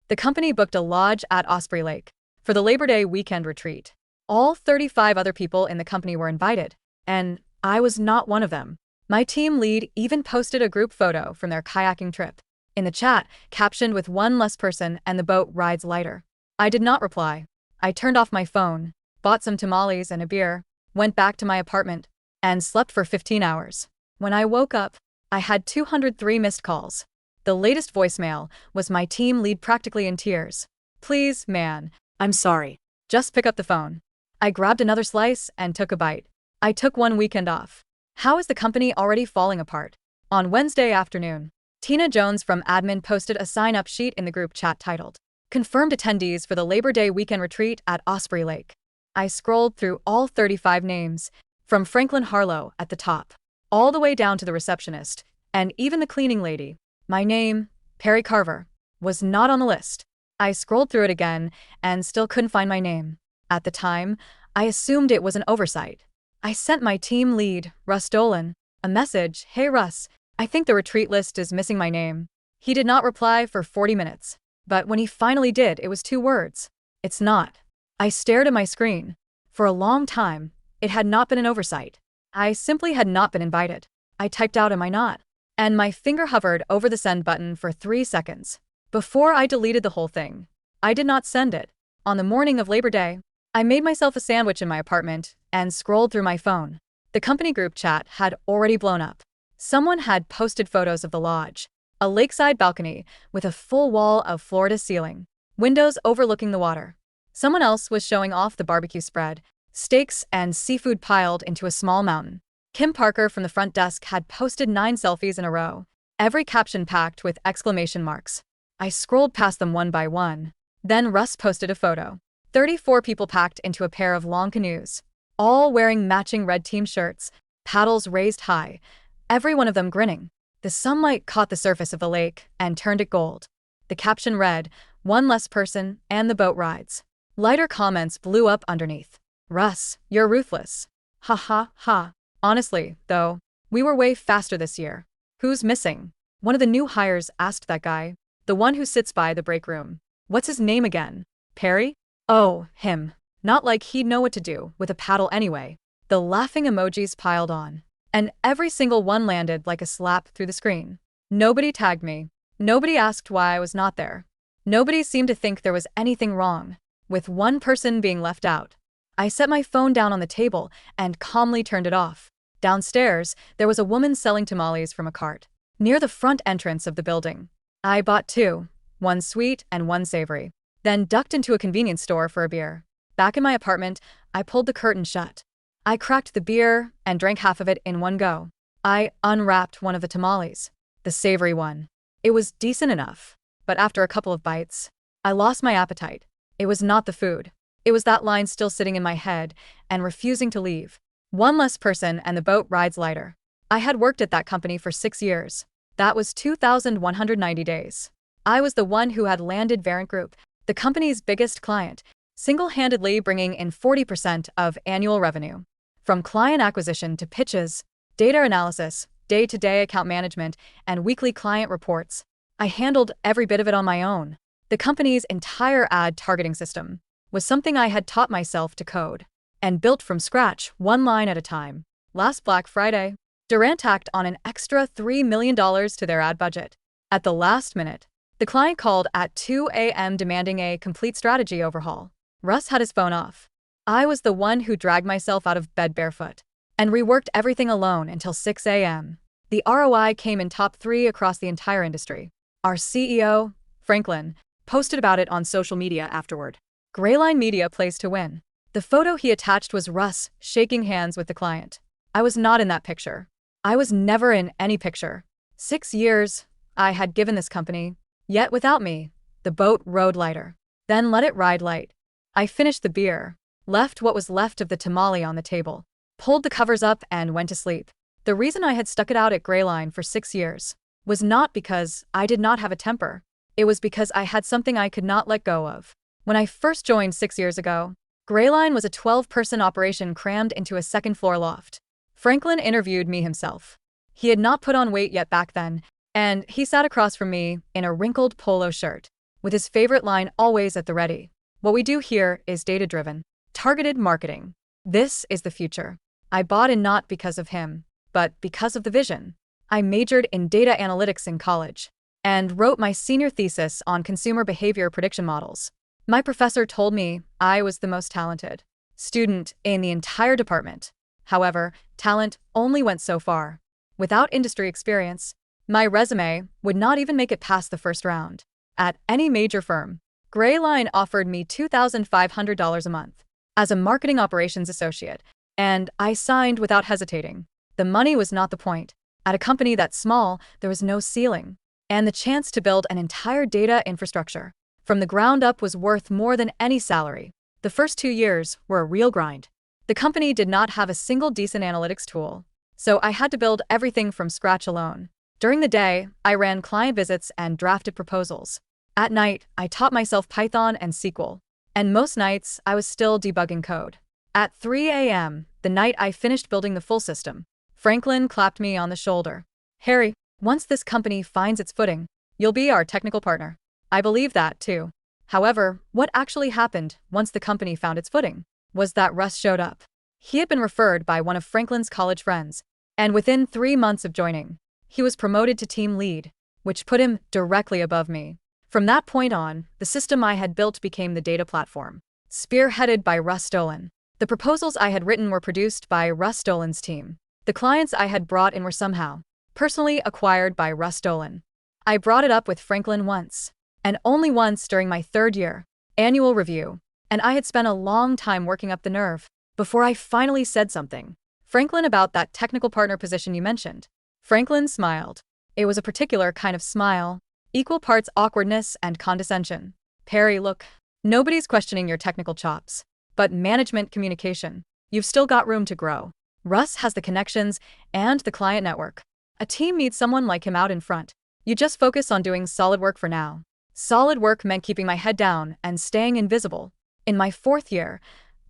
The company booked a lodge at Osprey Lake for the Labor Day weekend retreat. All 35 other people in the company were invited, and I was not one of them. My team lead even posted a group photo from their kayaking trip. In the chat, captioned with "one less person and the boat rides lighter." I did not reply. I turned off my phone, bought some tamales and a beer, went back to my apartment, and slept for 15 hours. When I woke up, I had 203 missed calls. The latest voicemail was my team lead practically in tears. "Please, man, I'm sorry. Just pick up the phone." I grabbed another slice and took a bite. I took one weekend off. How is the company already falling apart? On Wednesday afternoon, Tina Jones from admin posted a sign-up sheet in the group chat titled, "Confirmed attendees for the Labor Day weekend retreat at Osprey Lake." I scrolled through all 35 names, from Franklin Harlow at the top, all the way down to the receptionist, and even the cleaning lady. My name, Perry Carver, was not on the list. I scrolled through it again and still couldn't find my name. At the time, I assumed it was an oversight. I sent my team lead, Russ Dolan, a message, "Hey Russ, I think the retreat list is missing my name." He did not reply for 40 minutes, but when he finally did, it was 2 words. "It's not." I stared at my screen. For a long time, it had not been an oversight. I simply had not been invited. I typed out, "Am I not?" And my finger hovered over the send button for 3 seconds. Before I deleted the whole thing, I did not send it. On the morning of Labor Day, I made myself a sandwich in my apartment and scrolled through my phone. The company group chat had already blown up. Someone had posted photos of the lodge, a lakeside balcony with a full wall of floor-to-ceiling, windows overlooking the water. Someone else was showing off the barbecue spread, steaks and seafood piled into a small mountain. Kim Parker from the front desk had posted 9 selfies in a row, every caption packed with exclamation marks. I scrolled past them one by one. Then Russ posted a photo. 34 people packed into a pair of long canoes, all wearing matching red team shirts, paddles raised high, every one of them grinning. The sunlight caught the surface of the lake and turned it gold. The caption read, "One less person and the boat rides." Lighter comments blew up underneath. "Russ, you're ruthless. Ha ha ha. Honestly, though, we were way faster this year. Who's missing?" One of the new hires asked that guy, the one who sits by the break room. "What's his name again? Perry?" "Oh, him. Not like he'd know what to do with a paddle anyway." The laughing emojis piled on, and every single one landed like a slap through the screen. Nobody tagged me. Nobody asked why I was not there. Nobody seemed to think there was anything wrong with one person being left out. I set my phone down on the table and calmly turned it off. Downstairs, there was a woman selling tamales from a cart near the front entrance of the building. I bought 2, one sweet and one savory, then ducked into a convenience store for a beer. Back in my apartment, I pulled the curtain shut. I cracked the beer and drank half of it in one go. I unwrapped one of the tamales, the savory one. It was decent enough, but after a couple of bites, I lost my appetite. It was not the food. It was that line still sitting in my head and refusing to leave. One less person and the boat rides lighter. I had worked at that company for 6 years. That was 2,190 days. I was the one who had landed Variant Group, the company's biggest client, single-handedly bringing in 40% of annual revenue. From client acquisition to pitches, data analysis, day-to-day account management, and weekly client reports, I handled every bit of it on my own. The company's entire ad targeting system was something I had taught myself to code and built from scratch, one line at a time. Last Black Friday, Durant tacked on an extra $3 million to their ad budget. At the last minute, the client called at 2 a.m. demanding a complete strategy overhaul. Russ had his phone off. I was the one who dragged myself out of bed barefoot and reworked everything alone until 6 a.m. The ROI came in top 3 across the entire industry. Our CEO, Franklin, posted about it on social media afterward. Grayline Media placed to win. The photo he attached was Russ shaking hands with the client. I was not in that picture. I was never in any picture. 6 years I had given this company, yet without me, the boat rode lighter. Then let it ride light. I finished the beer, left what was left of the tamale on the table, pulled the covers up and went to sleep. The reason I had stuck it out at Grayline for 6 years was not because I did not have a temper. It was because I had something I could not let go of. When I first joined 6 years ago, Grayline was a 12-person operation crammed into a second-floor loft. Franklin interviewed me himself. He had not put on weight yet back then, and he sat across from me in a wrinkled polo shirt. with his favorite line always at the ready. What we do here is data-driven, targeted marketing. This is the future. I bought in not because of him, but because of the vision. I majored in data analytics in college and wrote my senior thesis on consumer behavior prediction models. My professor told me I was the most talented student in the entire department. However, talent only went so far. Without industry experience, my resume would not even make it past the first round. At any major firm, Grayline offered me $2,500 a month as a marketing operations associate, and I signed without hesitating. The money was not the point. At a company that small, there was no ceiling, and the chance to build an entire data infrastructure from the ground up was worth more than any salary. The first 2 years were a real grind. The company did not have a single decent analytics tool, so I had to build everything from scratch alone. During the day, I ran client visits and drafted proposals. At night, I taught myself Python and SQL, and most nights I was still debugging code. At 3 a.m., the night I finished building the full system, Franklin clapped me on the shoulder. "Harry, once this company finds its footing, you'll be our technical partner." I believe that, too. However, what actually happened once the company found its footing was that Russ showed up. He had been referred by one of Franklin's college friends, and within 3 months of joining, he was promoted to team lead, which put him directly above me. From that point on, the system I had built became the data platform, spearheaded by Russ Dolan. The proposals I had written were produced by Russ Dolan's team. The clients I had brought in were somehow personally acquired by Russ Dolan. I brought it up with Franklin once, and only once during my 3rd year annual review, and I had spent a long time working up the nerve before I finally said something. "Franklin, about that technical partner position you mentioned." Franklin smiled. It was a particular kind of smile, equal parts awkwardness and condescension. "Perry, look, nobody's questioning your technical chops, but management communication. You've still got room to grow. Russ has the connections and the client network. A team needs someone like him out in front. You just focus on doing solid work for now." Solid work meant keeping my head down and staying invisible. In my 4th year,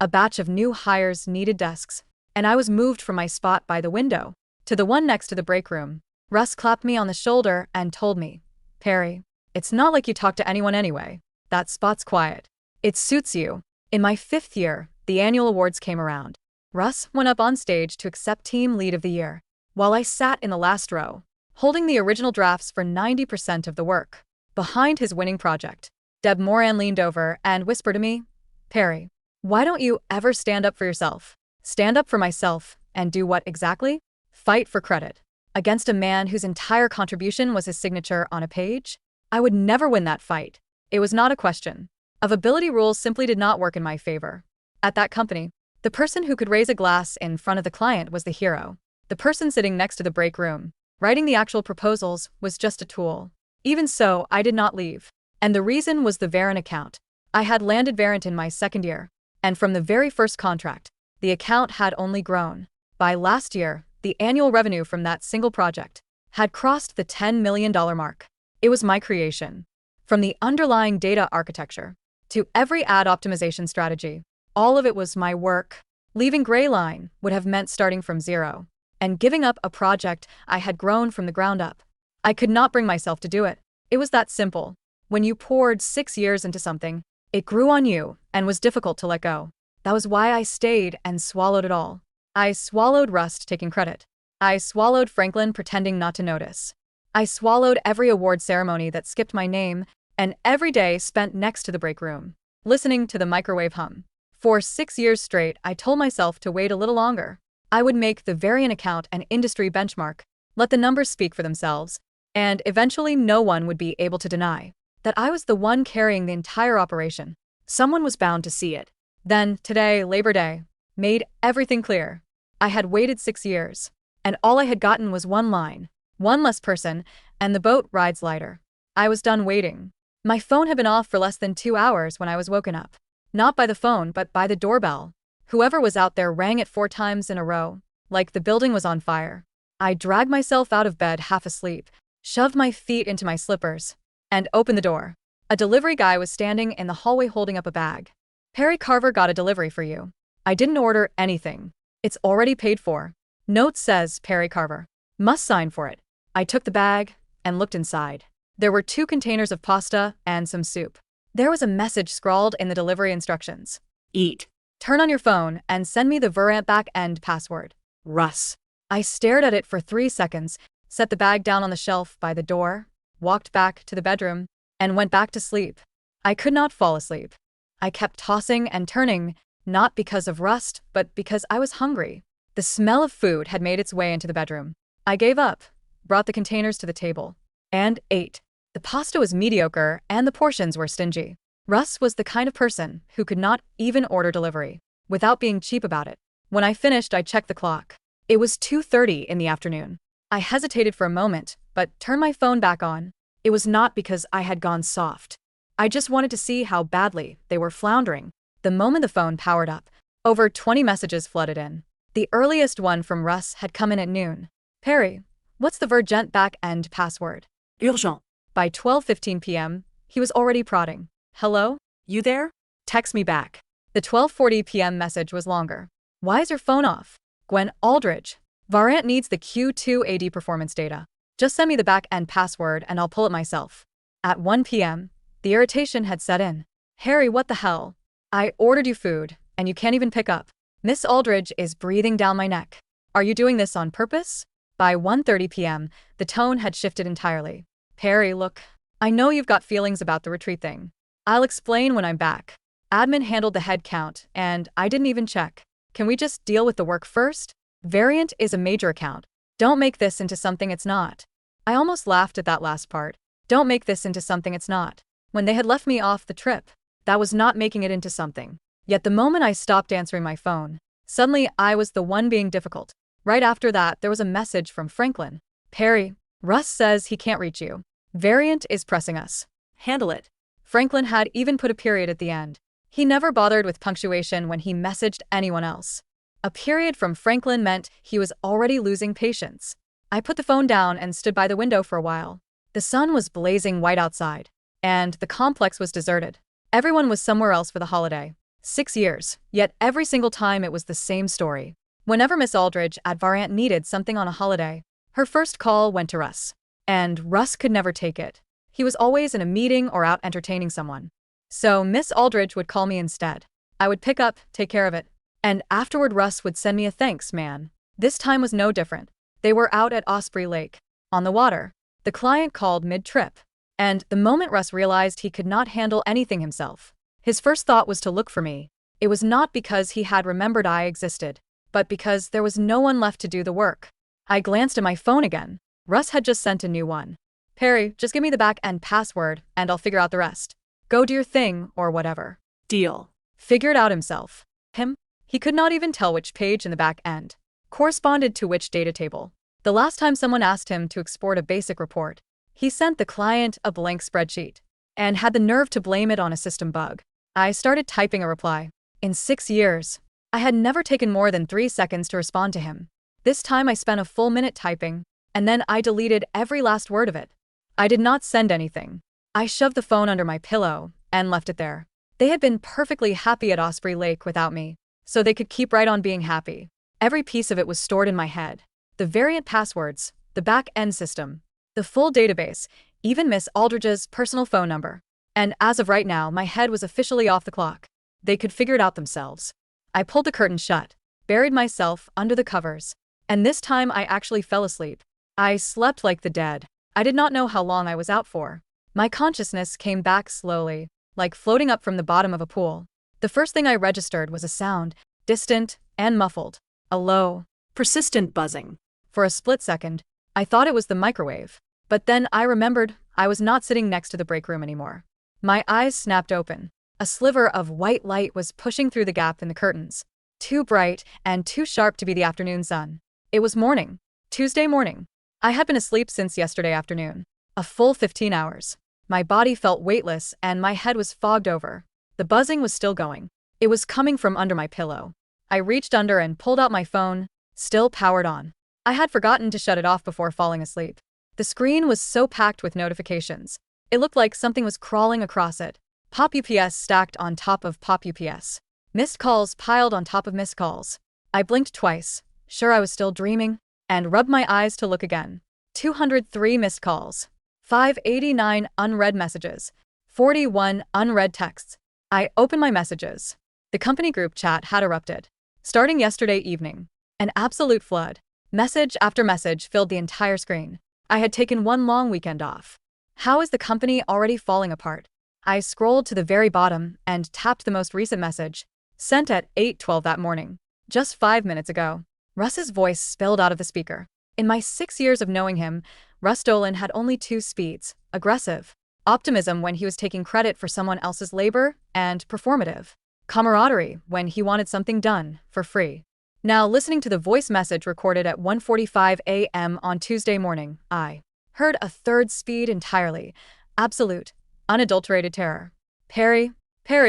a batch of new hires needed desks, and I was moved from my spot by the window to the one next to the break room. Russ clapped me on the shoulder and told me, "Perry, it's not like you talk to anyone anyway. That spot's quiet. It suits you." In my 5th year, the annual awards came around. Russ went up on stage to accept Team Lead of the Year, while I sat in the last row, holding the original drafts for 90% of the work. Behind his winning project, Deb Moran leaned over and whispered to me, "Perry, why don't you ever stand up for yourself?" Stand up for myself, and do what exactly? Fight for credit. Against a man whose entire contribution was his signature on a page? I would never win that fight. It was not a question of ability. Rules simply did not work in my favor. At that company, the person who could raise a glass in front of the client was the hero. The person sitting next to the break room, writing the actual proposals, was just a tool. Even so, I did not leave. And the reason was the Verint account. I had landed Verint in my 2nd year, and from the very first contract, the account had only grown. By last year, the annual revenue from that single project had crossed the $10 million mark. It was my creation. From the underlying data architecture to every ad optimization strategy, all of it was my work. Leaving Grayline would have meant starting from zero and giving up a project I had grown from the ground up. I could not bring myself to do it. It was that simple. When you poured 6 years into something, it grew on you and was difficult to let go. That was why I stayed and swallowed it all. I swallowed Rust taking credit. I swallowed Franklin pretending not to notice. I swallowed every award ceremony that skipped my name, and every day spent next to the break room, listening to the microwave hum. For 6 years straight, I told myself to wait a little longer. I would make the Verint account an industry benchmark, let the numbers speak for themselves, and eventually no one would be able to deny that I was the one carrying the entire operation. Someone was bound to see it. Then, today, Labor Day, made everything clear. I had waited 6 years, and all I had gotten was one line, one less person, and the boat rides lighter. I was done waiting. My phone had been off for less than 2 hours when I was woken up. Not by the phone, but by the doorbell. Whoever was out there rang it 4 times in a row, like the building was on fire. I dragged myself out of bed half asleep, shoved my feet into my slippers, and opened the door. A delivery guy was standing in the hallway holding up a bag. "Perry Carver got a delivery for you." I didn't order anything. "It's already paid for. Note says Perry Carver. Must sign for it." I took the bag and looked inside. There were 2 containers of pasta and some soup. There was a message scrawled in the delivery instructions. Eat. Turn on your phone and send me the Verant back-end password. Russ. I stared at it for 3 seconds, set the bag down on the shelf by the door, walked back to the bedroom, and went back to sleep. I could not fall asleep. I kept tossing and turning, not because of rust, but because I was hungry. The smell of food had made its way into the bedroom. I gave up, brought the containers to the table, and ate. The pasta was mediocre and the portions were stingy. Russ was the kind of person who could not even order delivery without being cheap about it. When I finished, I checked the clock. It was 2:30 in the afternoon. I hesitated for a moment, but turned my phone back on. It was not because I had gone soft. I just wanted to see how badly they were floundering. The moment the phone powered up, over 20 messages flooded in. The earliest one from Russ had come in at noon. Perry, what's the Verant back-end password? Urgent. By 12:15 p.m., he was already prodding. Hello? You there? Text me back. The 12:40 p.m. message was longer. Why is your phone off? Gwen Aldridge. Verant needs the Q2 AD performance data. Just send me the back-end password and I'll pull it myself. At 1 p.m., the irritation had set in. Harry, what the hell? I ordered you food, and you can't even pick up. Miss Aldridge is breathing down my neck. Are you doing this on purpose? By 1:30 p.m., the tone had shifted entirely. Perry, look, I know you've got feelings about the retreat thing. I'll explain when I'm back. Admin handled the head count, and I didn't even check. Can we just deal with the work first? Verant is a major account. Don't make this into something it's not. I almost laughed at that last part. Don't make this into something it's not. When they had left me off the trip, that was not making it into something. Yet the moment I stopped answering my phone, suddenly I was the one being difficult. Right after that, there was a message from Franklin. Perry, Russ says he can't reach you. Verant is pressing us. Handle it. Franklin had even put a period at the end. He never bothered with punctuation when he messaged anyone else. A period from Franklin meant he was already losing patience. I put the phone down and stood by the window for a while. The sun was blazing white outside, and the complex was deserted. Everyone was somewhere else for the holiday. 6 years, yet every single time it was the same story. Whenever Miss Aldridge at Verant needed something on a holiday, her first call went to Russ. And Russ could never take it. He was always in a meeting or out entertaining someone. So Miss Aldridge would call me instead. I would pick up, take care of it. And afterward Russ would send me a thanks, man. This time was no different. They were out at Osprey Lake, on the water. The client called mid-trip. And the moment Russ realized he could not handle anything himself, his first thought was to look for me. It was not because he had remembered I existed, but because there was no one left to do the work. I glanced at my phone again. Russ had just sent a new one. Perry, just give me the back-end password and I'll figure out the rest. Go do your thing or whatever. Deal. Figure it out himself. Him? He could not even tell which page in the back end corresponded to which data table. The last time someone asked him to export a basic report, he sent the client a blank spreadsheet and had the nerve to blame it on a system bug. I started typing a reply. In 6 years, I had never taken more than 3 seconds to respond to him. This time I spent a full minute typing, and then I deleted every last word of it. I did not send anything. I shoved the phone under my pillow and left it there. They had been perfectly happy at Osprey Lake without me, so they could keep right on being happy. Every piece of it was stored in my head. The Verant passwords, the back-end system, the full database, even Miss Aldridge's personal phone number. And as of right now, my head was officially off the clock. They could figure it out themselves. I pulled the curtain shut, buried myself under the covers, and this time I actually fell asleep. I slept like the dead. I did not know how long I was out for. My consciousness came back slowly, like floating up from the bottom of a pool. The first thing I registered was a sound, distant and muffled, a low, persistent buzzing. For a split second, I thought it was the microwave. But then I remembered I was not sitting next to the break room anymore. My eyes snapped open. A sliver of white light was pushing through the gap in the curtains, too bright and too sharp to be the afternoon sun. It was morning, Tuesday morning. I had been asleep since yesterday afternoon, a full 15 hours. My body felt weightless and my head was fogged over. The buzzing was still going. It was coming from under my pillow. I reached under and pulled out my phone, still powered on. I had forgotten to shut it off before falling asleep. The screen was so packed with notifications. It looked like something was crawling across it. Pop UPS stacked on top of Pop UPS. Missed calls piled on top of missed calls. I blinked twice, sure I was still dreaming, and rubbed my eyes to look again. 203 missed calls. 589 unread messages. 41 unread texts. I opened my messages. The company group chat had erupted. Starting yesterday evening. An absolute flood. Message after message filled the entire screen. I had taken one long weekend off. How is the company already falling apart? I scrolled to the very bottom and tapped the most recent message, sent at 8:12 that morning. Just 5 minutes ago. Russ's voice spilled out of the speaker. In my 6 years of knowing him, Russ Dolan had only two speeds: aggressive optimism when he was taking credit for someone else's labor, and performative camaraderie when he wanted something done for free. Now, listening to the voice message recorded at 1:45 a.m. on Tuesday morning, I heard a third speed entirely. Absolute, unadulterated terror. Perry,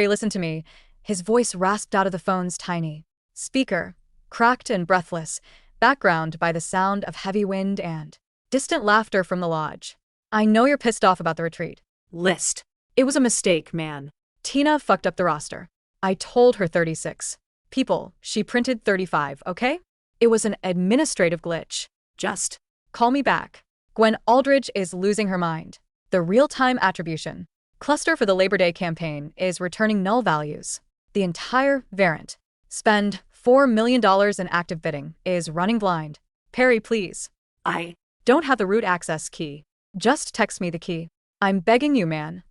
listen to me. His voice rasped out of the phone's tiny speaker, cracked and breathless, background by the sound of heavy wind and distant laughter from the lodge. I know you're pissed off about the retreat List. It was a mistake, man. Tina fucked up the roster. I told her 36 people. She printed 35, okay? It was an administrative glitch. Just Call me back. Gwen Aldridge is losing her mind. The real-time attribution cluster for the Labor Day campaign is returning null values. The entire variant. Spend $4 million in active bidding is running blind. Perry, please. I Don't have the root access key. Just text me the key. I'm begging you, man.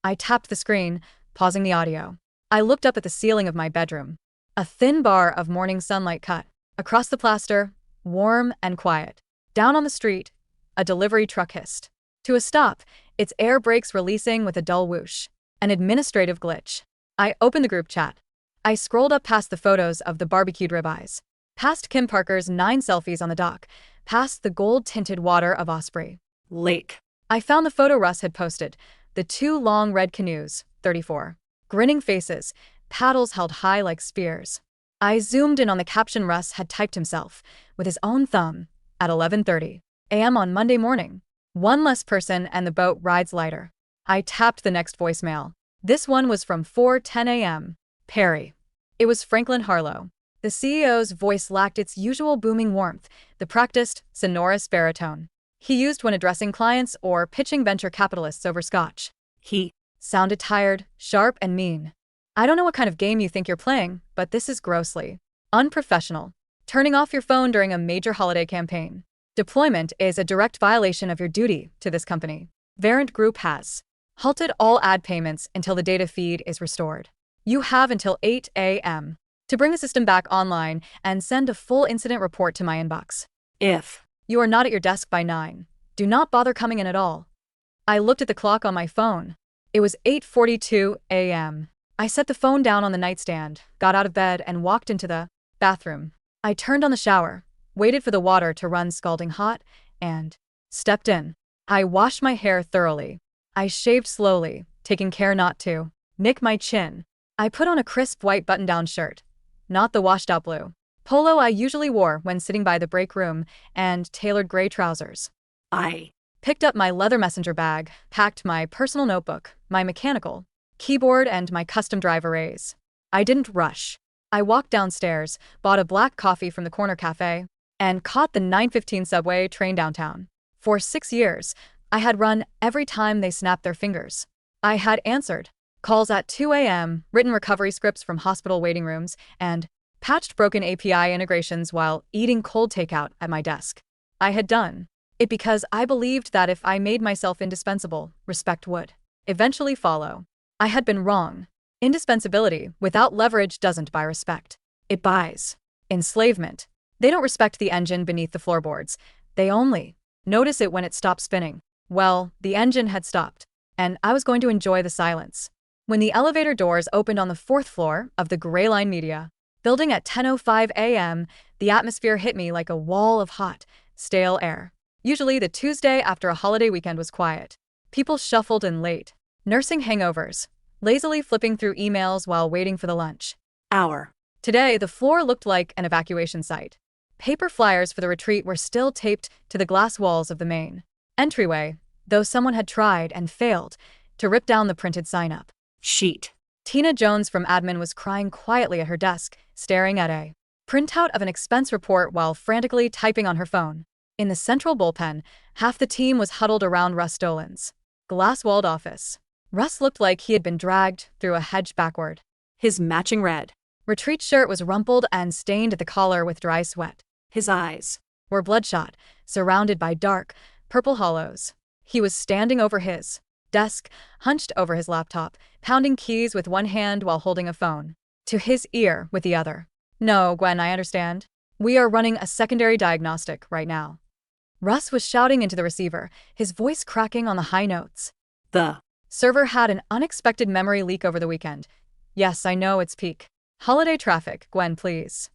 I tapped the screen, pausing the audio. I looked up at the ceiling of my bedroom. A thin bar of morning sunlight cut across the plaster, warm and quiet. Down on the street, a delivery truck hissed to a stop, its air brakes releasing with a dull whoosh. An administrative glitch. I opened the group chat. I scrolled up past the photos of the barbecued ribeyes, past Kim Parker's 9 selfies on the dock, past the gold-tinted water of Osprey Lake. I found the photo Russ had posted, the 2 long red canoes, 34. Grinning faces, paddles held high like spears. I zoomed in on the caption Russ had typed himself, with his own thumb, at 11:30 a.m. on Monday morning. One less person and the boat rides lighter. I tapped the next voicemail. This one was from 4:10 a.m. Perry. It was Franklin Harlow. The CEO's voice lacked its usual booming warmth, the practiced, sonorous baritone he used when addressing clients or pitching venture capitalists over scotch. He Sounded tired, sharp, and mean. I don't know what kind of game you think you're playing, but this is grossly unprofessional. Turning off your phone during a major holiday campaign deployment is a direct violation of your duty to this company. Variant Group has halted all ad payments until the data feed is restored. You have until 8 a.m. to bring the system back online and send a full incident report to my inbox. If You are not at your desk by 9. Do not bother coming in at all. I looked at the clock on my phone. It was 8:42 a.m. I set the phone down on the nightstand, got out of bed, and walked into the bathroom. I turned on the shower, waited for the water to run scalding hot, and stepped in. I washed my hair thoroughly. I shaved slowly, taking care not to nick my chin. I put on a crisp white button-down shirt, not the washed-out blue polo I usually wore when sitting by the break room, and tailored gray trousers. I Picked up my leather messenger bag, packed my personal notebook, my mechanical keyboard, and my custom drive arrays. I didn't rush. I walked downstairs, bought a black coffee from the corner cafe, and caught the 9:15 subway train downtown. For 6 years, I had run every time they snapped their fingers. I had answered calls at 2 a.m., written recovery scripts from hospital waiting rooms, and patched broken API integrations while eating cold takeout at my desk. I had done it because I believed that if I made myself indispensable, respect would eventually follow. I had been wrong. Indispensability without leverage doesn't buy respect. It buys enslavement. They don't respect the engine beneath the floorboards. They only notice it when it stops spinning. Well, the engine had stopped, and I was going to enjoy the silence. When the elevator doors opened on the 4th floor of the Gray Line Media building at 10:05 a.m., the atmosphere hit me like a wall of hot, stale air. Usually the Tuesday after a holiday weekend was quiet. People shuffled in late, nursing hangovers, lazily flipping through emails while waiting for the lunch hour. Today, the floor looked like an evacuation site. Paper flyers for the retreat were still taped to the glass walls of the main entryway, though someone had tried and failed to rip down the printed sign-up Sheet. Tina Jones from admin was crying quietly at her desk, staring at a printout of an expense report while frantically typing on her phone. In the central bullpen, half the team was huddled around Russ Dolan's glass-walled office. Russ looked like he had been dragged through a hedge backward. His matching red. Retreat shirt was rumpled and stained at the collar with dry sweat. His eyes were bloodshot, surrounded by dark, purple hollows. He was standing over his desk, hunched over his laptop, pounding keys with one hand while holding a phone to his ear with the other. "No, Gwen, I understand. We are running a secondary diagnostic right now." Russ was shouting into the receiver, his voice cracking on the high notes. The server had an unexpected memory leak over the weekend. "Yes, I know it's peak holiday traffic, Gwen, please."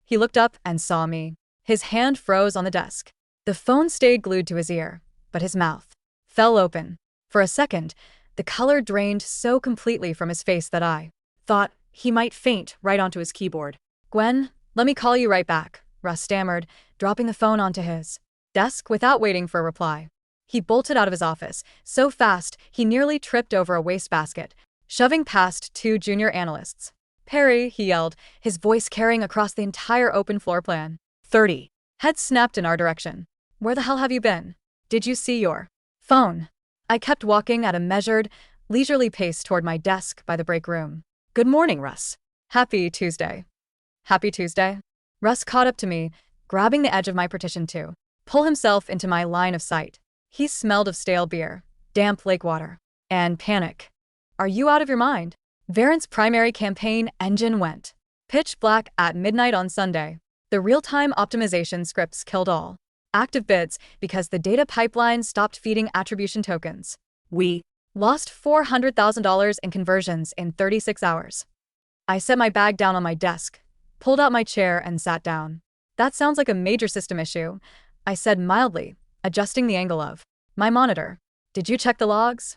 He looked up and saw me. His hand froze on the desk. The phone stayed glued to his ear, but his mouth fell open. For a second, the color drained so completely from his face that I thought he might faint right onto his keyboard. "Gwen, let me call you right back," Russ stammered, dropping the phone onto his desk without waiting for a reply. He bolted out of his office, so fast he nearly tripped over a wastebasket, shoving past two junior analysts. "Perry," he yelled, his voice carrying across the entire open floor plan. 30. Heads snapped in our direction. "Where the hell have you been? Did you see your phone?" I kept walking at a measured, leisurely pace toward my desk by the break room. "Good morning, Russ. Happy Tuesday." "Happy Tuesday?" Russ caught up to me, grabbing the edge of my partition to pull himself into my line of sight. He smelled of stale beer, damp lake water, and panic. "Are you out of your mind?" Verint's primary campaign engine went pitch black at midnight on Sunday. The real-time optimization scripts killed all active bids because the data pipeline stopped feeding attribution tokens. We lost $400,000 in conversions in 36 hours. I set my bag down on my desk, pulled out my chair, and sat down. "That sounds like a major system issue," I said mildly, adjusting the angle of my monitor. "Did you check the logs?"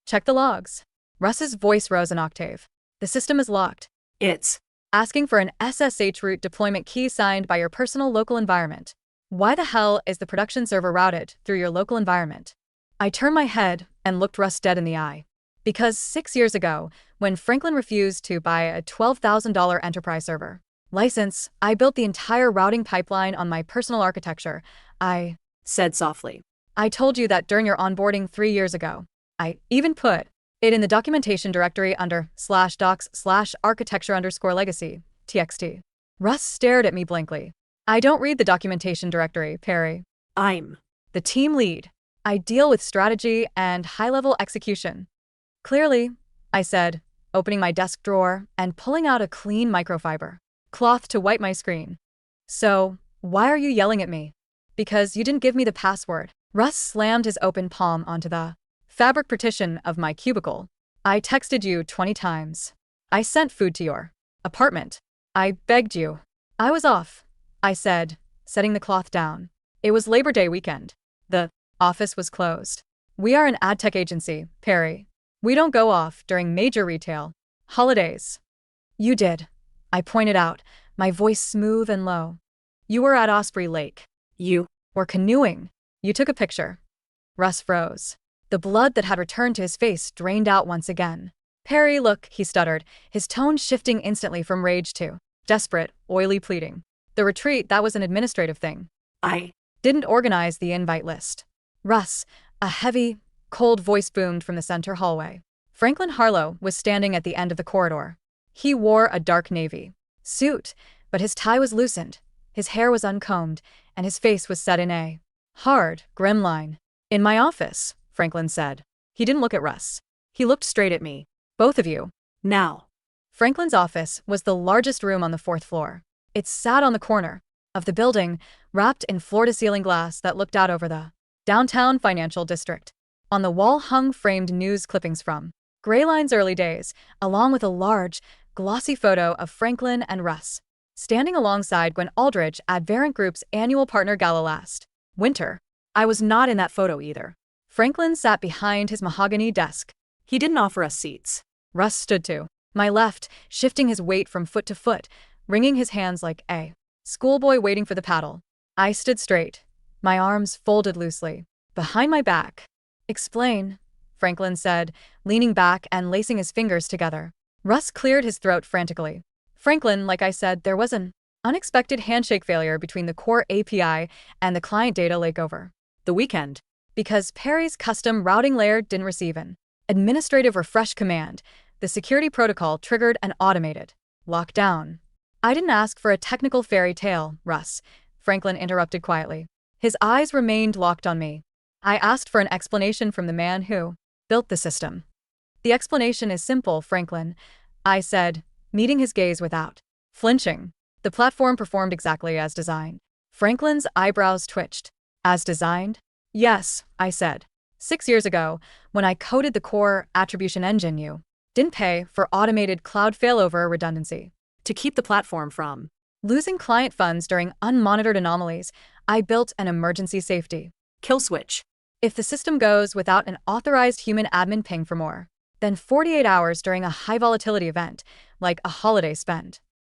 "Check the logs." Russ's voice rose an octave. "The system is locked. It's asking for an SSH root deployment key signed by your personal local environment. Why the hell is the production server routed through your local environment?" I turned my head and looked Russ dead in the eye. Because 6 years ago, when Franklin refused to buy a $12,000 enterprise server license, I built the entire routing pipeline on my personal architecture. I said softly. "I told you that during your onboarding 3 years ago. I even put it in the documentation directory under /docs/architecture_legacy, txt. Russ stared at me blankly. "I don't read the documentation directory, Perry. I'm the team lead. I deal with strategy and high-level execution." "Clearly," I said, opening my desk drawer and pulling out a clean microfiber cloth to wipe my screen. "So, why are you yelling at me?" "Because you didn't give me the password." Russ slammed his open palm onto the fabric partition of my cubicle. "I texted you 20 times. I sent food to your apartment. I begged you." "I was off," I said, setting the cloth down. It was Labor Day weekend. The office was closed. "We are an ad tech agency, Perry. We don't go off during major retail holidays." "You did," I pointed out, my voice smooth and low. "You were at Osprey Lake. You were canoeing. You took a picture." Russ froze. The blood that had returned to his face drained out once again. "Perry, look," he stuttered, his tone shifting instantly from rage to desperate, oily pleading. "The retreat, that was an administrative thing. I didn't organize the invite list." "Russ," a heavy, cold voice boomed from the center hallway. Franklin Harlow was standing at the end of the corridor. He wore a dark navy suit, but his tie was loosened, his hair was uncombed, and his face was set in a hard, grim line. "In my office," Franklin said. He didn't look at Russ. He looked straight at me. "Both of you." now. Franklin's office was the largest room on the 4th floor. It sat on the corner of the building, wrapped in floor-to-ceiling glass that looked out over the downtown financial district. On the wall hung framed news clippings from Grayline's early days, along with a large, glossy photo of Franklin and Russ standing alongside Gwen Aldridge at Verint Group's annual partner gala last winter. I was not in that photo either. Franklin sat behind his mahogany desk. He didn't offer us seats. Russ stood to my left, shifting his weight from foot to foot, wringing his hands like a schoolboy waiting for the paddle. I stood straight, my arms folded loosely behind my back. "Explain," Franklin said, leaning back and lacing his fingers together. Russ cleared his throat frantically. "Franklin, like I said, there was an Unexpected handshake failure between the core API and the client data lake over The weekend. because Perry's custom routing layer didn't receive an administrative refresh command. The security protocol triggered an automated lockdown. I didn't ask for a technical fairy tale, Russ, Franklin interrupted quietly. His eyes remained locked on me. I asked for an explanation from the man who built the system. The explanation is simple, Franklin, I said, meeting his gaze without flinching. The platform performed exactly as designed. Franklin's eyebrows twitched. As designed? Yes, I said. 6 years ago, when I coded the core attribution engine, you didn't pay for automated cloud failover redundancy. To keep the platform from Losing client funds during unmonitored anomalies, I built an emergency safety kill switch. if the system goes without an authorized human admin ping for more than 48 hours during a high volatility event, like a holiday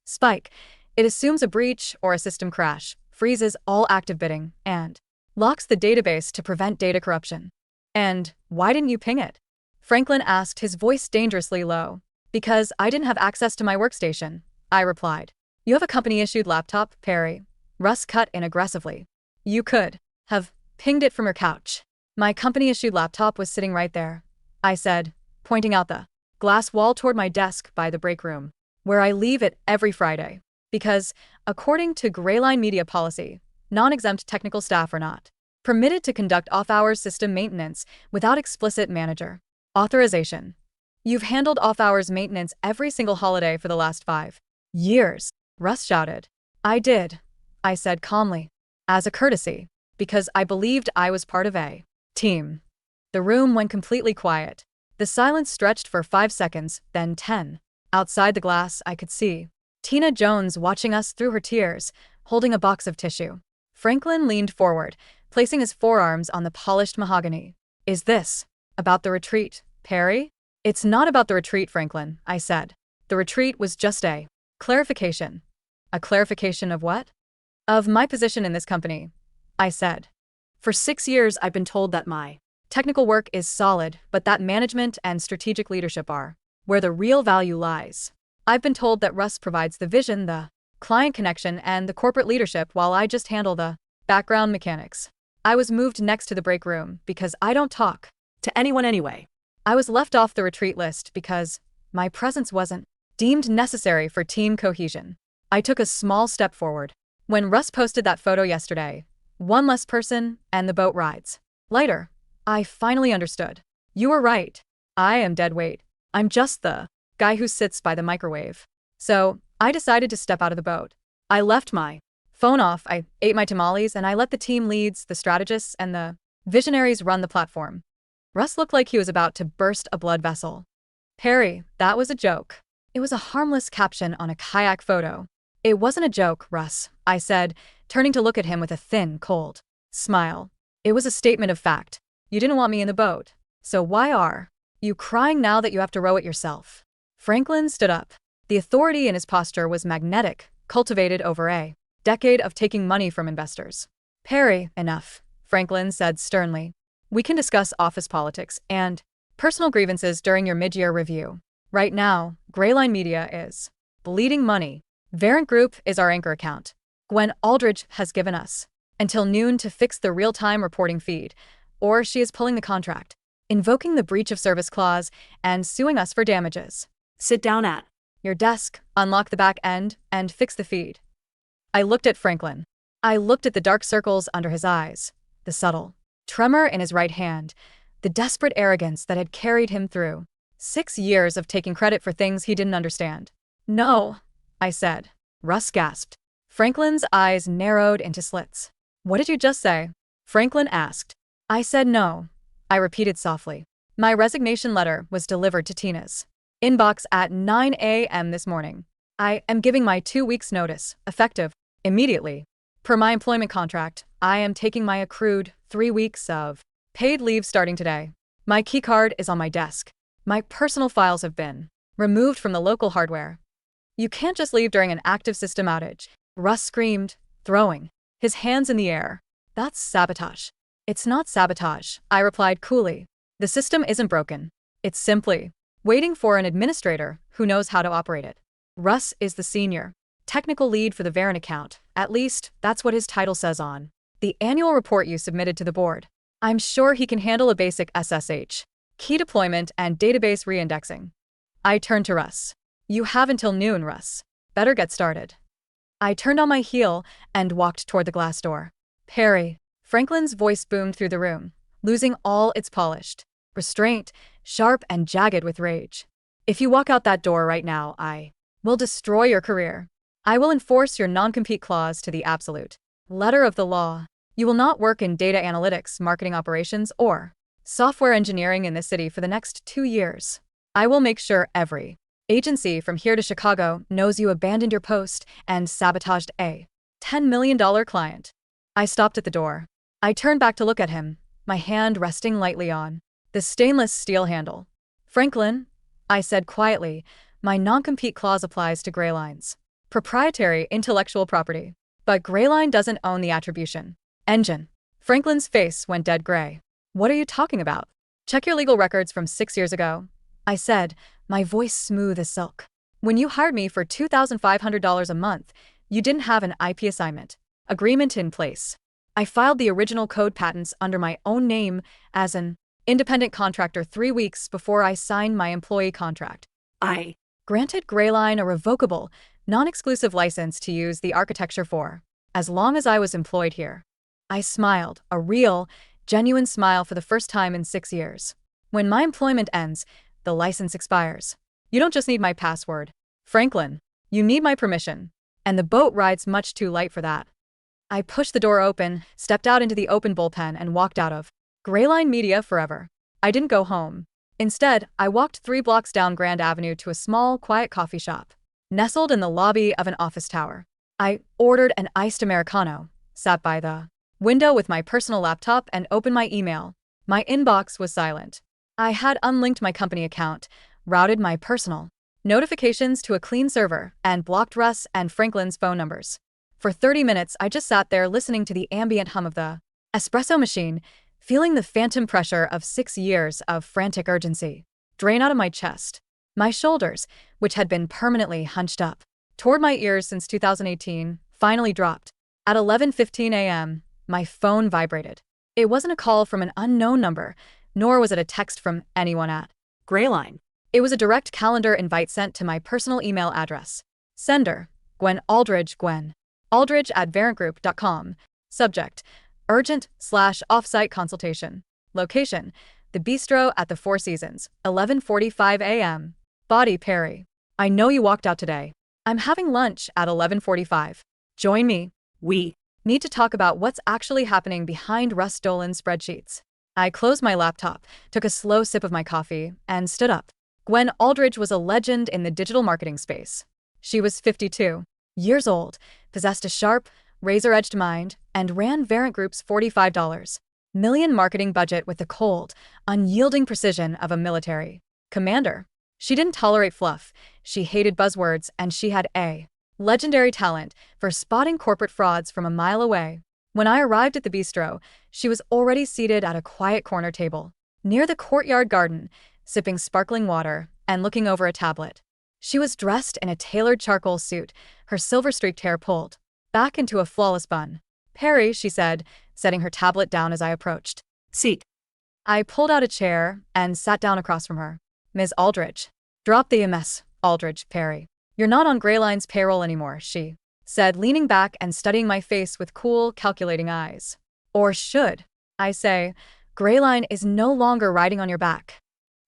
spike, it assumes a breach or a system crash, freezes all active bidding, and locks the database to prevent data corruption. And why didn't you ping it? Franklin asked, his voice dangerously low. Because I didn't have access to my workstation, I replied. You have a company-issued laptop, Perry. Russ cut in aggressively. You could have pinged it from your couch. My company-issued laptop was sitting right there, I said, pointing out the glass wall toward my desk by the break room, where I leave it every Friday. Because, according to Grayline Media policy, non-exempt technical staff are not permitted to conduct off-hours system maintenance without explicit manager authorization. You've handled off-hours maintenance every single holiday for the last 5 years, Russ shouted. I did, I said calmly, as a courtesy, because I believed I was part of a team. The room went completely quiet. The silence stretched for 5 seconds, then 10. Outside the glass, I could see Tina Jones watching us through her tears, holding a box of tissue. Franklin leaned forward, placing his forearms on the polished mahogany. Is this about the retreat, Perry? It's not about the retreat, Franklin, I said. The retreat was just a clarification. A clarification of what? Of my position in this company, I said. For 6 years, I've been told that my technical work is solid, but that management and strategic leadership are where the real value lies. I've been told that Russ provides the vision, the client connection, and the corporate leadership while I just handle the background mechanics. I was moved next to the break room because I don't talk To anyone anyway. I was left off the retreat list because my presence wasn't deemed necessary for team cohesion. I took a small step forward. When Russ posted that photo yesterday, one less person and the boat rides lighter, I finally understood. You were right. I am dead weight. I'm just the guy who sits by the microwave. So I decided to step out of the boat. I left my phone off, I ate my tamales, and I let the team leads, the strategists, and the visionaries run the platform. Russ looked like he was about to burst a blood vessel. Perry, that was a joke. It was a harmless caption on a kayak photo. It wasn't a joke, Russ, I said, turning to look at him with a thin, cold smile. It was a statement of fact. You didn't want me in the boat. So why are you crying now that you have to row it yourself? Franklin stood up. The authority in his posture was magnetic, cultivated over a decade of taking money from investors. Perry, enough, Franklin said sternly. We can discuss office politics and personal grievances during your mid-year review. Right now, Grayline Media is bleeding money. Verint Group is our anchor account. Gwen Aldridge has given us until noon to fix the real-time reporting feed, or she is pulling the contract, invoking the breach of service clause, and suing us for damages. Sit down at your desk, unlock the back end, and fix the feed. I looked at Franklin. I looked at the dark circles under his eyes, the subtle tremor in his right hand, the desperate arrogance that had carried him through 6 years of taking credit for things he didn't understand. No, I said. Russ gasped. Franklin's eyes narrowed into slits. What did you just say? Franklin asked. I said no, I repeated softly. My resignation letter was delivered to Tina's inbox at 9 a.m. this morning. I am giving my 2 weeks' notice, effective immediately. Per my employment contract, I am taking my accrued 3 weeks of paid leave starting today. My keycard is on my desk. My personal files have been removed from the local hardware. You can't just leave during an active system outage, Russ screamed, throwing his hands in the air. That's sabotage. It's not sabotage, I replied coolly. The system isn't broken. It's simply waiting for an administrator who knows how to operate it. Russ is the senior technical lead for the Varen account. At least, that's what his title says on the annual report you submitted to the board. I'm sure he can handle a basic SSH, key deployment, and database reindexing. I turned to Russ. You have until noon, Russ. Better get started. I turned on my heel and walked toward the glass door. Perry. Franklin's voice boomed through the room, losing all its polished restraint, sharp and jagged with rage. If you walk out that door right now, I will destroy your career. I will enforce your non-compete clause to the absolute letter of the law. You will not work in data analytics, marketing operations, or software engineering in this city for the next 2 years. I will make sure every agency from here to Chicago knows you abandoned your post and sabotaged a $10 million client. I stopped at the door. I turned back to look at him, my hand resting lightly on the stainless steel handle. Franklin, I said quietly, my non-compete clause applies to Greyline's proprietary intellectual property. But Greyline doesn't own the attribution engine. Franklin's face went dead gray. What are you talking about? Check your legal records from 6 years ago, I said, my voice smooth as silk. When you hired me for $2,500 a month, you didn't have an IP assignment agreement in place. I filed the original code patents under my own name as an independent contractor 3 weeks before I signed my employee contract. I granted Greyline a revocable, non-exclusive license to use the architecture for as long as I was employed here. I smiled, a real, genuine smile for the first time in 6 years. When my employment ends, the license expires. You don't just need my password, Franklin. You need my permission. And the boat ride's much too light for that. I pushed the door open, stepped out into the open bullpen, and walked out of Greyline Media forever. I didn't go home. Instead, I walked 3 blocks down Grand Avenue to a small, quiet coffee shop, nestled in the lobby of an office tower. I ordered an iced Americano, sat by the window with my personal laptop, and opened my email. My inbox was silent. I had unlinked my company account, routed my personal notifications to a clean server, and blocked Russ and Franklin's phone numbers. For 30 minutes, I just sat there listening to the ambient hum of the espresso machine, feeling the phantom pressure of 6 years of frantic urgency drain out of my chest. My shoulders, which had been permanently hunched up toward my ears since 2018, finally dropped. At 11:15 a.m., my phone vibrated. It wasn't a call from an unknown number, nor was it a text from anyone at Greyline. It was a direct calendar invite sent to my personal email address. Sender, Gwen Aldridge, Aldridge@varentgroup.com. Subject, urgent/offsite consultation. Location, the bistro at the Four Seasons, 11:45 a.m. Body, Perry. I know you walked out today. I'm having lunch at 11:45. Join me. We need to talk about what's actually happening behind Russ Dolan's spreadsheets. I closed my laptop, took a slow sip of my coffee, and stood up. Gwen Aldridge was a legend in the digital marketing space. She was 52 years old, possessed a sharp, razor-edged mind, and ran Varent Group's $45 million marketing budget with the cold, unyielding precision of a military commander. She didn't tolerate fluff, she hated buzzwords, and she had a legendary talent for spotting corporate frauds from a mile away. When I arrived at the bistro, she was already seated at a quiet corner table near the courtyard garden, sipping sparkling water and looking over a tablet. She was dressed in a tailored charcoal suit, her silver-streaked hair pulled back into a flawless bun. Perry, she said, setting her tablet down as I approached. Seat. I pulled out a chair and sat down across from her. Ms. Aldridge. Drop the MS, Aldridge, Perry. You're not on Greyline's payroll anymore, she said, leaning back and studying my face with cool, calculating eyes. Or should I say, Greyline is no longer riding on your back.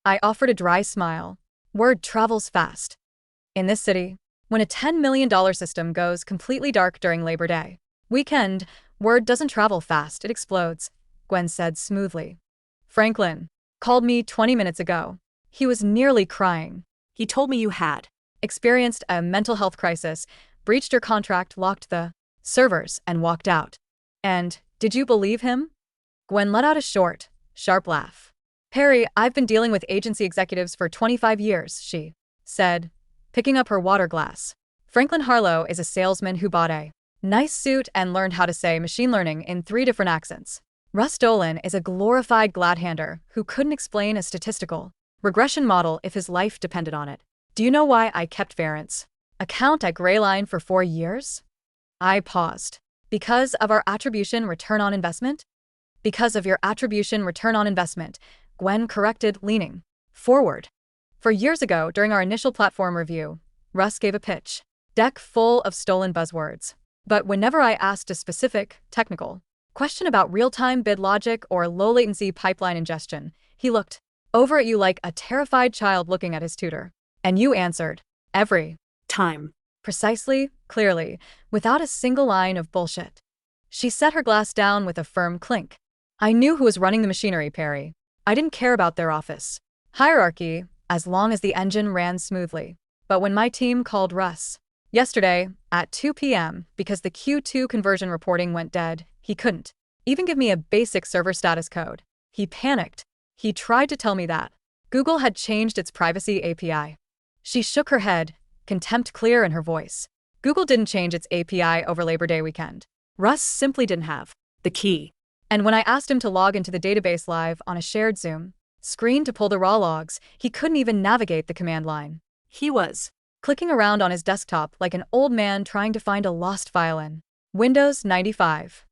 I offered a dry smile. Word travels fast. In this city, when a $10 million system goes completely dark during Labor Day weekend, word doesn't travel fast, it explodes, Gwen said smoothly. Franklin called me 20 minutes ago. He was nearly crying. He told me you had experienced a mental health crisis, breached your contract, locked the servers, and walked out. And did you believe him? Gwen let out a short, sharp laugh. Perry, I've been dealing with agency executives for 25 years, she said, picking up her water glass. Franklin Harlow is a salesman who bought a nice suit and learned how to say machine learning in 3 different accents. Russ Dolan is a glorified glad-hander who couldn't explain a statistical regression model if his life depended on it. Do you know why I kept Varent's Account at Grayline for 4 years? I paused. Because of our attribution return on investment? Because of your attribution return on investment, Gwen corrected, leaning forward. 4 years ago, during our initial platform review, Russ gave a pitch deck full of stolen buzzwords. But whenever I asked a specific, technical question about real-time bid logic or low-latency pipeline ingestion, he looked over at you like a terrified child looking at his tutor. And you answered every Time. precisely, clearly, without a single line of bullshit. She set her glass down with a firm clink. I knew who was running the machinery, Perry. I didn't care about their office hierarchy as long as the engine ran smoothly. But when my team called Russ yesterday at 2 p.m. because the Q2 conversion reporting went dead, he couldn't even give me a basic server status code. He panicked. He tried to tell me that Google had changed its privacy API. She shook her head, contempt clear in her voice. Google didn't change its API over Labor Day weekend. Russ simply didn't have The key. and when I asked him to log into the database live on a shared Zoom screen to pull the raw logs, he couldn't even navigate the command line. He was Clicking around on his desktop like an old man trying to find a lost file in Windows 95.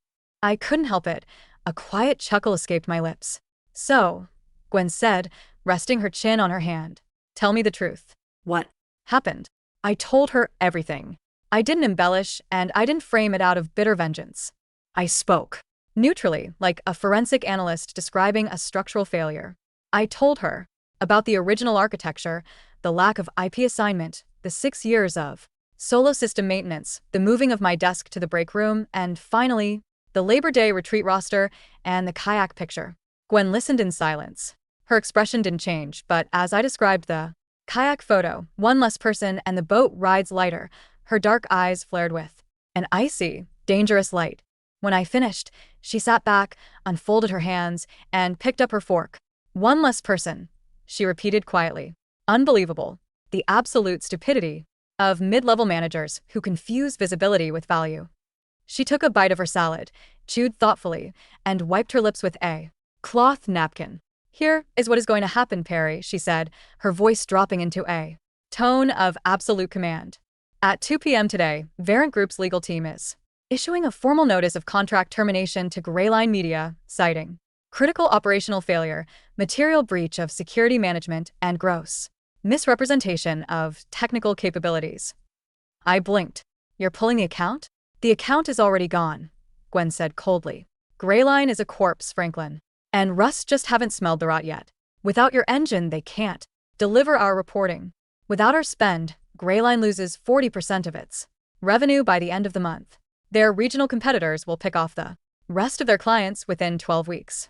I couldn't help it. A quiet chuckle escaped my lips. So, Gwen said, resting her chin on her hand, tell me the truth. what? Happened. I told her everything. I didn't embellish, and I didn't frame it out of bitter vengeance. I spoke neutrally, like a forensic analyst describing a structural failure. I told her about the original architecture, the lack of IP assignment, the 6 years of solo system maintenance, the moving of my desk to the break room, and finally, the Labor Day retreat roster and the kayak picture. Gwen listened in silence. Her expression didn't change, but as I described the kayak photo, one less person and the boat rides lighter, her dark eyes flared with an icy, dangerous light. When I finished, she sat back, unfolded her hands, and picked up her fork. One less person, she repeated quietly. Unbelievable. The absolute stupidity of mid-level managers who confuse visibility with value. She took a bite of her salad, chewed thoughtfully, and wiped her lips with a cloth napkin. Here is what is going to happen, Perry, she said, her voice dropping into a tone of absolute command. At 2 p.m. today, Verint Group's legal team is issuing a formal notice of contract termination to Grayline Media, citing critical operational failure, material breach of security management, and gross misrepresentation of technical capabilities. I blinked. You're pulling the account? The account is already gone, Gwen said coldly. Grayline is a corpse, Franklin. And Russ just haven't smelled the rot yet. Without your engine, they can't deliver our reporting. Without our spend, Grayline loses 40% of its revenue by the end of the month. Their regional competitors will pick off the rest of their clients within 12 weeks.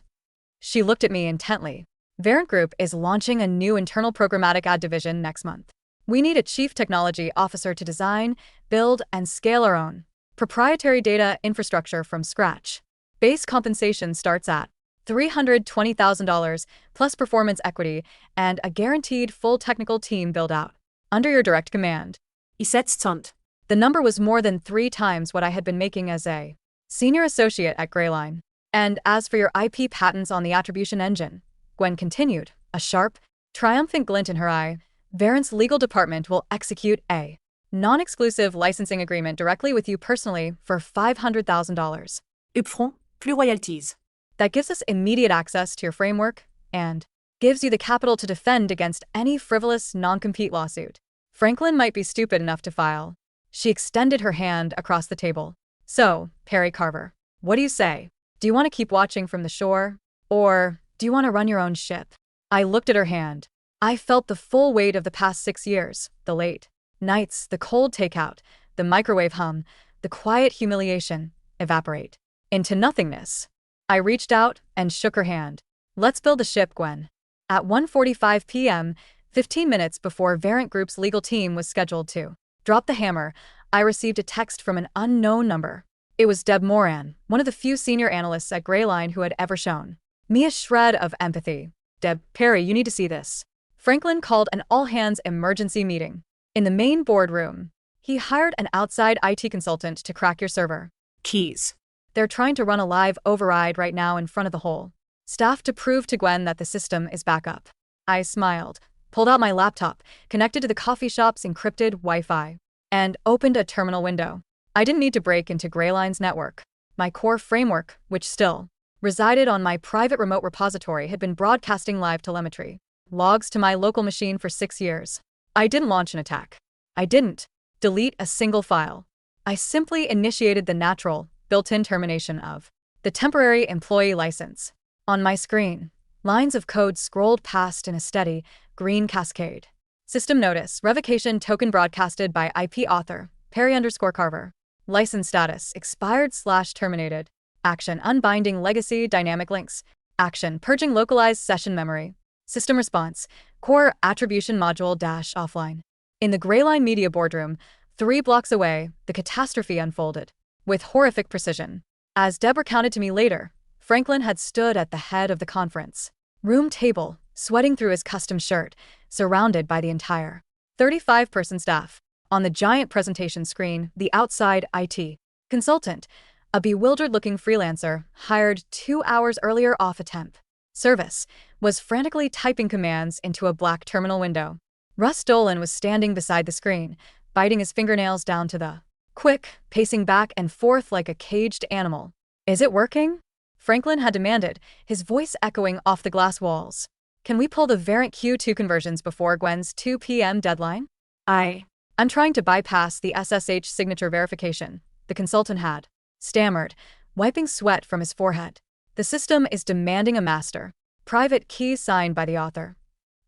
She looked at me intently. Verint Group is launching a new internal programmatic ad division next month. We need a chief technology officer to design, build, and scale our own proprietary data infrastructure from scratch. Base compensation starts at $320,000 plus performance equity and a guaranteed full technical team build-out under your direct command. I setzt sånt. The number was more than 3 times what I had been making as a senior associate at Grayline. And as for your IP patents on the attribution engine, Gwen continued, a sharp, triumphant glint in her eye, Verint's legal department will execute a non-exclusive licensing agreement directly with you personally for $500,000. Upfront, plus royalties. That gives us immediate access to your framework and gives you the capital to defend against any frivolous non-compete lawsuit Franklin might be stupid enough to file. She extended her hand across the table. So, Perry Carver, what do you say? Do you want to keep watching from the shore? Or do you want to run your own ship? I looked at her hand. I felt the full weight of the past 6 years, the late nights, the cold takeout, the microwave hum, the quiet humiliation, evaporate into nothingness. I reached out and shook her hand. Let's build a ship, Gwen. At 1:45 p.m., 15 minutes before Verint Group's legal team was scheduled to drop the hammer, I received a text from an unknown number. It was Deb Moran, one of the few senior analysts at Grayline who had ever shown me a shred of empathy. Deb, Perry, you need to see this. Franklin called an all-hands emergency meeting. In the main boardroom, he hired an outside IT consultant to crack your server Keys. They're trying to run a live override right now in front of the whole staff to prove to Gwen that the system is back up. I smiled, pulled out my laptop, connected to the coffee shop's encrypted Wi-Fi. and opened a terminal window. I didn't need to break into Greyline's network. My core framework, which still resided on my private remote repository, had been broadcasting live telemetry logs to my local machine for 6 years. I didn't launch an attack. I didn't delete a single file. I simply initiated the natural, built-in termination of the temporary employee license. On my screen, lines of code scrolled past in a steady, green cascade. System notice, revocation token broadcasted by IP author, Perry_Carver. License status, expired/terminated. Action, unbinding legacy dynamic links. Action, purging localized session memory. System response, core attribution module-offline. In the Greyline media boardroom, 3 blocks away, the catastrophe unfolded with horrific precision. As Deb recounted to me later, Franklin had stood at the head of the conference room table, sweating through his custom shirt, surrounded by the entire 35-person staff. On the giant presentation screen, the outside IT consultant, a bewildered-looking freelancer, hired 2 hours earlier off a temp service, was frantically typing commands into a black terminal window. Russ Dolan was standing beside the screen, biting his fingernails down to the quick, pacing back and forth like a caged animal. "Is it working?" Franklin had demanded, his voice echoing off the glass walls. "Can we pull the variant Q2 conversions before Gwen's 2 p.m. deadline?" I'm trying to bypass the SSH signature verification," the consultant had stammered, wiping sweat from his forehead. "The system is demanding a master private key signed by the author."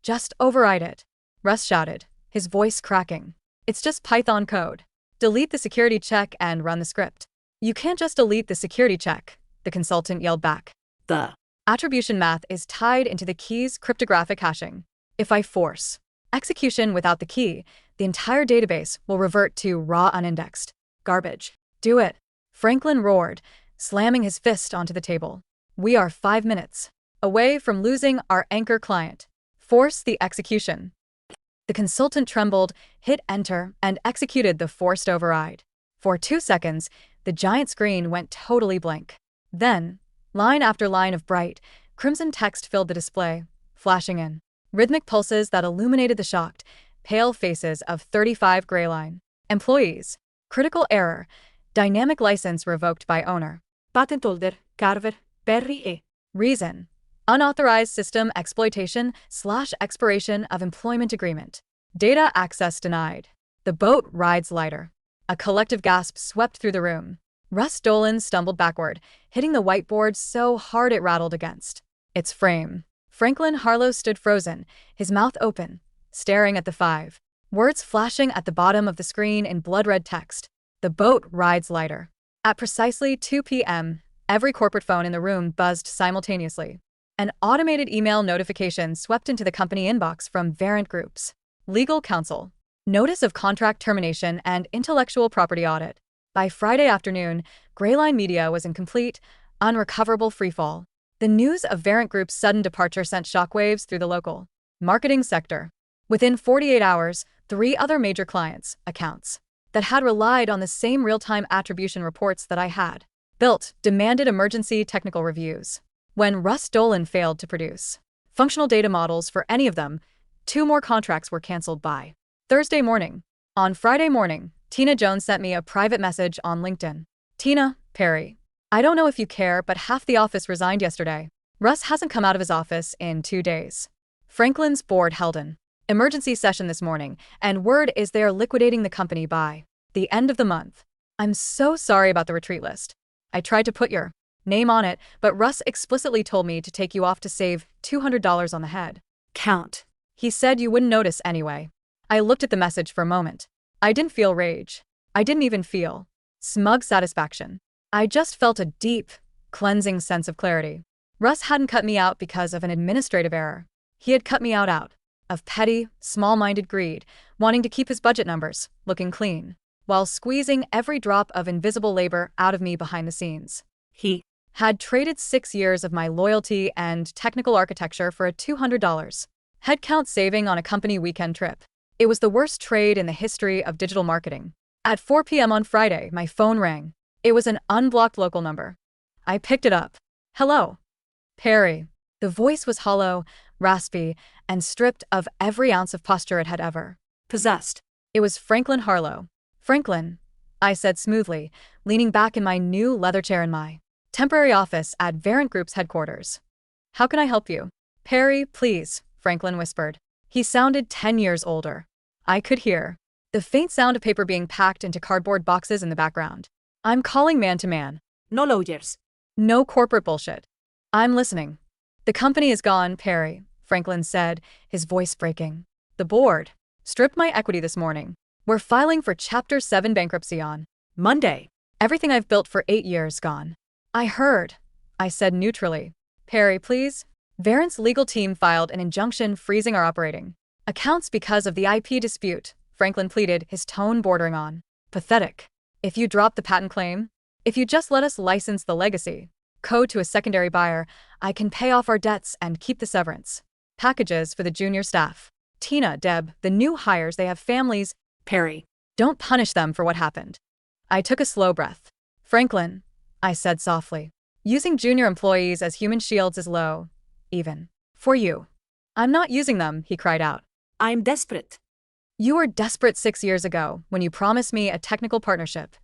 "Just override it," Russ shouted, his voice cracking. "It's just Python code. Delete the security check and run the script." "You can't just delete the security check," the consultant yelled back. The attribution math is tied into the key's cryptographic hashing. If I force execution without the key, the entire database will revert to raw unindexed garbage. "Do it," Franklin roared, slamming his fist onto the table. "We are 5 minutes away from losing our anchor client. Force the execution." The consultant trembled, hit enter, and executed the forced override. For 2 seconds, the giant screen went totally blank. Then, line after line of bright, crimson text filled the display, flashing in rhythmic pulses that illuminated the shocked, pale faces of 35 Greyline employees. Critical error. Dynamic license revoked by owner. patent holder, Carver, Perry. Reason: unauthorized system exploitation/expiration of employment agreement. Data access denied. The boat rides lighter. A collective gasp swept through the room. Russ Dolan stumbled backward, hitting the whiteboard so hard it rattled against its frame. Franklin Harlow stood frozen, his mouth open, staring at the 5 words flashing at the bottom of the screen in blood-red text. The boat rides lighter. At precisely 2 p.m., every corporate phone in the room buzzed simultaneously. An automated email notification swept into the company inbox from Variant Group's legal counsel. Notice of contract termination and intellectual property audit. By Friday afternoon, Greyline Media was in complete, unrecoverable freefall. The news of Variant Group's sudden departure sent shockwaves through the local marketing sector. Within 48 hours, 3 other major clients' accounts that had relied on the same real-time attribution reports that I had built demanded emergency technical reviews. When Russ Dolan failed to produce functional data models for any of them, 2 more contracts were canceled by Thursday morning. On Friday morning, Tina Jones sent me a private message on LinkedIn. "Tina, Perry, I don't know if you care, but half the office resigned yesterday. Russ hasn't come out of his office in 2 days. Franklin's board held an emergency session this morning, and word is they are liquidating the company by the end of the month. I'm so sorry about the retreat list. I tried to put your name on it, but Russ explicitly told me to take you off to save $200 on the head Count. He said you wouldn't notice anyway." I looked at the message for a moment. I didn't feel rage. I didn't even feel smug satisfaction. I just felt a deep, cleansing sense of clarity. Russ hadn't cut me out because of an administrative error. He had cut me out of petty, small-minded greed, wanting to keep his budget numbers looking clean, while squeezing every drop of invisible labor out of me behind the scenes. He had traded 6 years of my loyalty and technical architecture for a $200 headcount saving on a company weekend trip. It was the worst trade in the history of digital marketing. At 4 p.m. on Friday, my phone rang. It was an unblocked local number. I picked it up. "Hello, Perry." The voice was hollow, raspy, and stripped of every ounce of posture it had ever possessed. It was Franklin Harlow. Franklin, I said smoothly, leaning back in my new leather chair in my temporary office at Variant Group's headquarters. How can I help you? Perry, please, Franklin whispered. He sounded 10 years older. I could hear the faint sound of paper being packed into cardboard boxes in the background. I'm calling man to man. No lawyers. No corporate bullshit. I'm listening. The company is gone, Perry, Franklin said, his voice breaking. The board stripped my equity this morning. We're filing for Chapter 7 bankruptcy on Monday. Everything I've built for 8 years gone. I heard, I said neutrally. Perry, please. Variant's legal team filed an injunction freezing our operating accounts because of the IP dispute, Franklin pleaded, his tone bordering on pathetic. If you drop the patent claim, if you just let us license the legacy code to a secondary buyer, I can pay off our debts and keep the severance packages for the junior staff. Tina, Deb, the new hires, they have families. Perry. Don't punish them for what happened. I took a slow breath. Franklin, I said softly, using junior employees as human shields is low, even for you. I'm not using them, he cried out. I'm desperate. You were desperate 6 years ago when you promised me a technical partnership,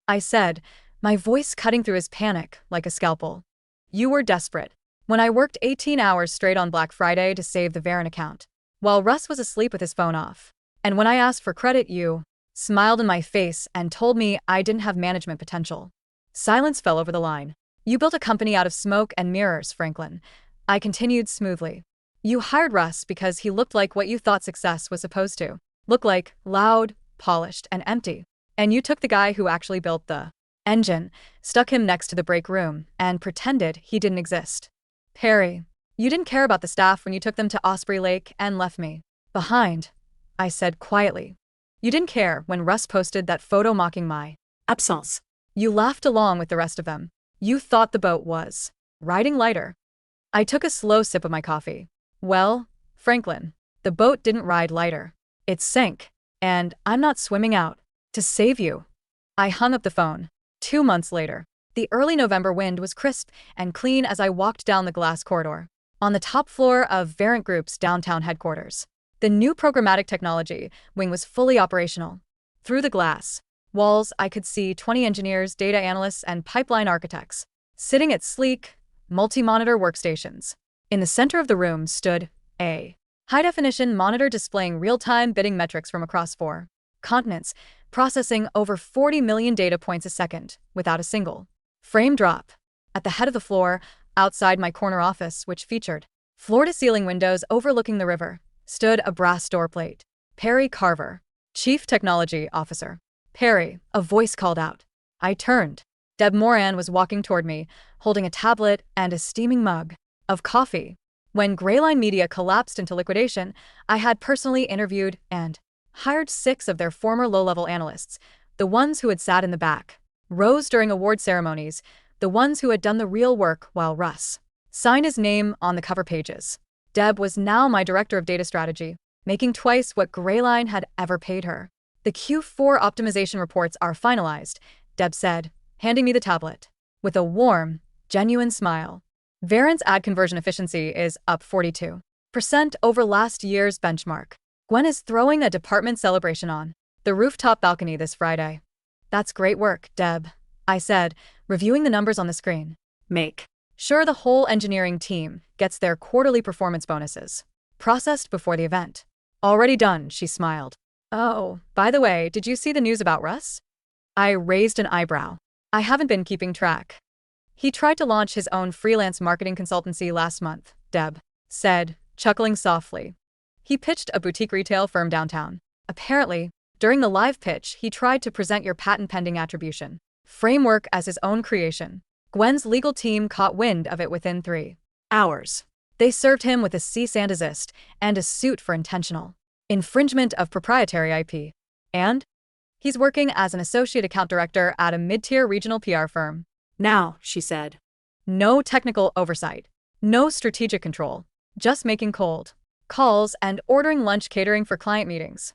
I said, my voice cutting through his panic like a scalpel. You were desperate when I worked 18 hours straight on Black Friday to save the Variant account, while Russ was asleep with his phone off. And when I asked for credit, you smiled in my face and told me I didn't have management potential. Silence fell over the line. You built a company out of smoke and mirrors, Franklin. I continued smoothly. You hired Russ because he looked like what you thought success was supposed to look like, loud, polished, and empty. And you took the guy who actually built the engine, stuck him next to the break room, and pretended he didn't exist. Perry, you didn't care about the staff when you took them to Osprey Lake and left me behind, I said quietly. You didn't care when Russ posted that photo mocking my Absence. You laughed along with the rest of them. You thought the boat was riding lighter. I took a slow sip of my coffee. Well, Franklin, the boat didn't ride lighter. It sank, and I'm not swimming out to save you. I hung up the phone. 2 months later, the early November wind was crisp and clean as I walked down the glass corridor on the top floor of Variant Group's downtown headquarters. The new programmatic technology wing was fully operational. Through the glass walls, I could see 20 engineers, data analysts, and pipeline architects sitting at sleek, multi-monitor workstations. In the center of the room stood a high-definition monitor displaying real-time bidding metrics from across 4 continents, processing over 40 million data points a second without a single frame drop. At the head of the floor, outside my corner office, which featured floor-to-ceiling windows overlooking the river, stood a brass door plate. Perry Carver, Chief Technology Officer. Perry, a voice called out. I turned. Deb Moran was walking toward me, holding a tablet and a steaming mug of coffee. When Grayline Media collapsed into liquidation, I had personally interviewed and hired 6 of their former low-level analysts, the ones who had sat in the back rows during award ceremonies, the ones who had done the real work while Russ signed his name on the cover pages. Deb was now my director of data strategy, making twice what Grayline had ever paid her. The Q4 optimization reports are finalized, Deb said, handing me the tablet. With a warm, genuine smile. Variant's ad conversion efficiency is up 42% over last year's benchmark. Gwen is throwing a department celebration on the rooftop balcony this Friday. That's great work, Deb, I said, reviewing the numbers on the screen. Make sure the whole engineering team gets their quarterly performance bonuses processed before the event. Already done, she smiled. Oh, by the way, did you see the news about Russ? I raised an eyebrow. I haven't been keeping track. He tried to launch his own freelance marketing consultancy last month, Deb said, chuckling softly. He pitched a boutique retail firm downtown. Apparently, during the live pitch, he tried to present your patent-pending attribution framework as his own creation. Gwen's legal team caught wind of it within 3 hours. They served him with a cease and desist and a suit for intentional infringement of proprietary IP. And he's working as an associate account director at a mid-tier regional PR firm. Now, she said. No technical oversight. No strategic control. Just making cold calls and ordering lunch catering for client meetings.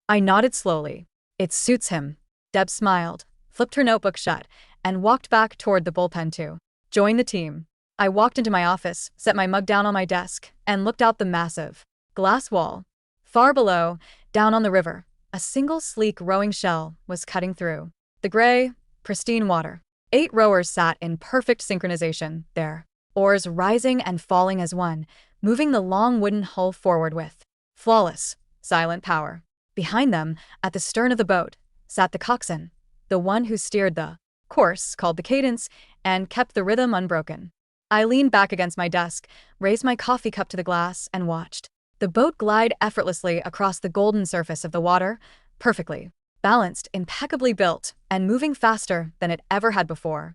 I nodded slowly. It suits him. Deb smiled, flipped her notebook shut, and walked back toward the bullpen to join the team. I walked into my office, set my mug down on my desk, and looked out the massive glass wall. Far below, down on the river, A single sleek rowing shell was cutting through the gray, pristine water. 8 rowers sat in perfect synchronization there, oars rising and falling as one, moving the long wooden hull forward with flawless, silent power. Behind them, at the stern of the boat, sat the coxswain, the one who steered the course, called the cadence, and kept the rhythm unbroken. I leaned back against my desk, raised my coffee cup to the glass, and watched the boat glide effortlessly across the golden surface of the water, perfectly balanced, impeccably built, and moving faster than it ever had before.